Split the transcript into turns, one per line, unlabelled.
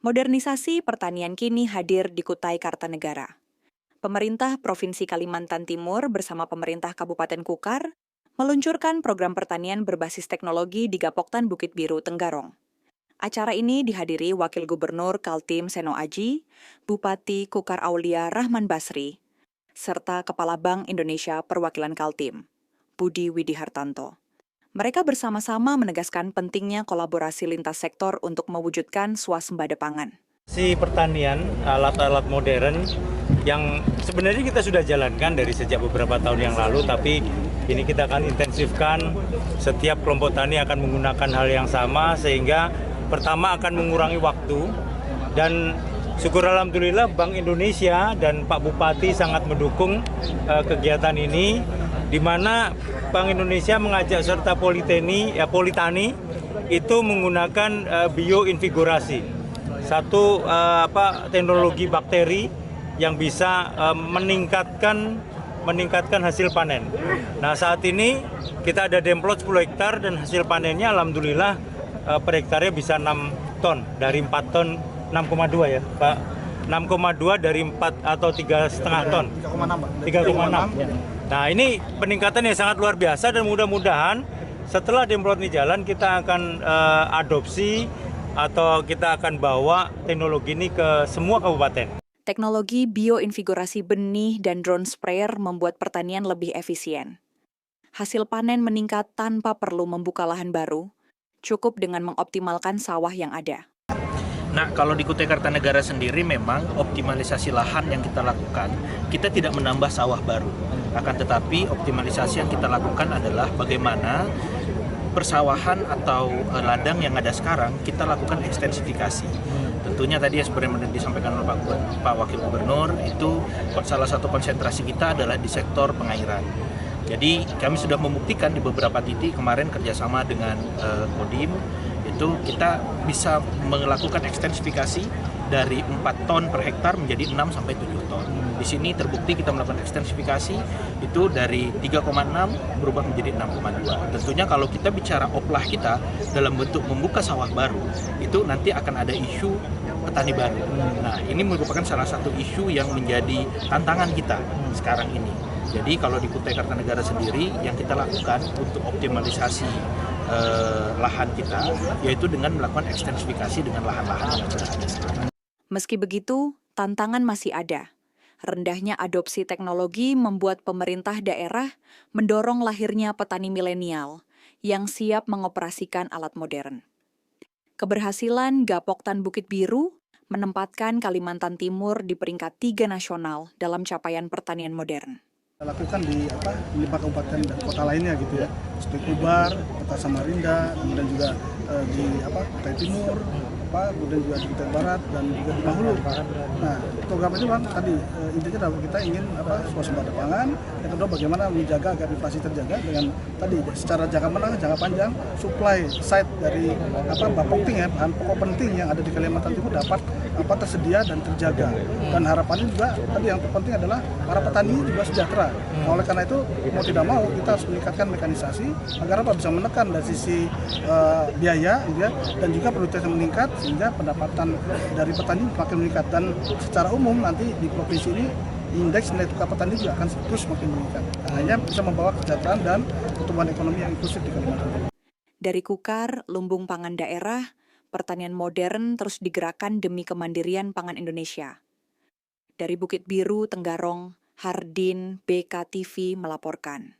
Modernisasi pertanian kini hadir di Kutai Kartanegara. Pemerintah Provinsi Kalimantan Timur bersama pemerintah Kabupaten Kukar meluncurkan program pertanian berbasis teknologi di Gapoktan Bukit Biru, Tenggarong. Acara ini dihadiri Wakil Gubernur Kaltim Seno Aji, Bupati Kukar Aulia Rahman Basri, serta Kepala Bank Indonesia Perwakilan Kaltim, Budi Widihartanto. Mereka bersama-sama menegaskan pentingnya kolaborasi lintas sektor untuk mewujudkan swasembada pangan.
Si pertanian, alat-alat modern yang sebenarnya kita sudah jalankan dari sejak beberapa tahun yang lalu, tapi ini kita akan intensifkan. Setiap kelompok tani akan menggunakan hal yang sama, sehingga pertama akan mengurangi waktu, dan syukur alhamdulillah Bank Indonesia dan Pak Bupati sangat mendukung kegiatan ini, di mana Bank Indonesia mengajak serta Politani itu menggunakan bioinvigorasi, satu teknologi bakteri yang bisa meningkatkan hasil panen. Nah, saat ini kita ada demplot 10 hektar dan hasil panennya alhamdulillah per hektarnya bisa 6 ton dari 4 ton, 6,2 ya Pak, 6,2 dari 4 atau 3,5 ton, 3,6. Nah, ini peningkatan yang sangat luar biasa, dan mudah-mudahan setelah demplot ini jalan kita akan adopsi atau kita akan bawa teknologi ini ke semua kabupaten.
Teknologi bioinvigorasi benih dan drone sprayer membuat pertanian lebih efisien. Hasil panen meningkat tanpa perlu membuka lahan baru, cukup dengan mengoptimalkan sawah yang ada.
Nah, kalau di Kutai Kartanegara sendiri memang optimalisasi lahan yang kita lakukan, kita tidak menambah sawah baru. Akan tetapi optimalisasi yang kita lakukan adalah bagaimana persawahan atau ladang yang ada sekarang kita lakukan ekstensifikasi. Tentunya tadi seperti yang disampaikan oleh Pak Wakil Gubernur, itu salah satu konsentrasi kita adalah di sektor pengairan. Jadi kami sudah membuktikan di beberapa titik kemarin kerjasama dengan Kodim, itu kita bisa melakukan ekstensifikasi dari 4 ton per hektar menjadi 6 sampai 7 ton. Di sini terbukti kita melakukan ekstensifikasi itu dari 3,6 berubah menjadi 6,2. Tentunya kalau kita bicara oplah kita dalam bentuk membuka sawah baru, itu nanti akan ada isu petani baru. Nah, ini merupakan salah satu isu yang menjadi tantangan kita sekarang ini. Jadi kalau di Kutai Kartanegara sendiri yang kita lakukan untuk optimalisasi lahan kita, yaitu dengan melakukan ekstensifikasi dengan lahan-lahan yang berada sekarang.
Meski begitu, tantangan masih ada. Rendahnya adopsi teknologi membuat pemerintah daerah mendorong lahirnya petani milenial yang siap mengoperasikan alat modern. Keberhasilan Gapoktan Bukit Biru menempatkan Kalimantan Timur di peringkat 3 nasional dalam capaian pertanian modern.
Lakukan di 5 kabupaten dan kota lainnya gitu ya, seperti Kubar, Kota Samarinda, kemudian juga di Kutai Timur, kemudian juga di Kutai Barat dan juga di Mahulu. Nah, program ini kan tadi intinya adalah kita ingin swasembada pangan. Yang kedua, bagaimana menjaga agar inflasi terjaga dengan tadi secara jangka menengah, jangka panjang, supply side dari bapokting ya, bahan pokok penting yang ada di Kalimantan Timur dapat tersedia dan terjaga. Dan harapannya juga tadi yang terpenting adalah para petani juga sejahtera. Nah, oleh karena itu mau tidak mau kita harus meningkatkan mekanisasi agar bisa menekan dari sisi biaya gitu ya, dan juga produktivitas meningkat sehingga pendapatan dari petani makin meningkat, dan secara umum nanti di provinsi ini indeks nilai tukar petani juga akan terus makin meningkat. Hanya bisa membawa kesejahteraan dan pertumbuhan ekonomi yang inklusif di Kalimantan Timur.
Dari Kukar, lumbung pangan daerah, pertanian modern terus digerakkan demi kemandirian pangan Indonesia. Dari Bukit Biru, Tenggarong, Hardin, BKTV melaporkan.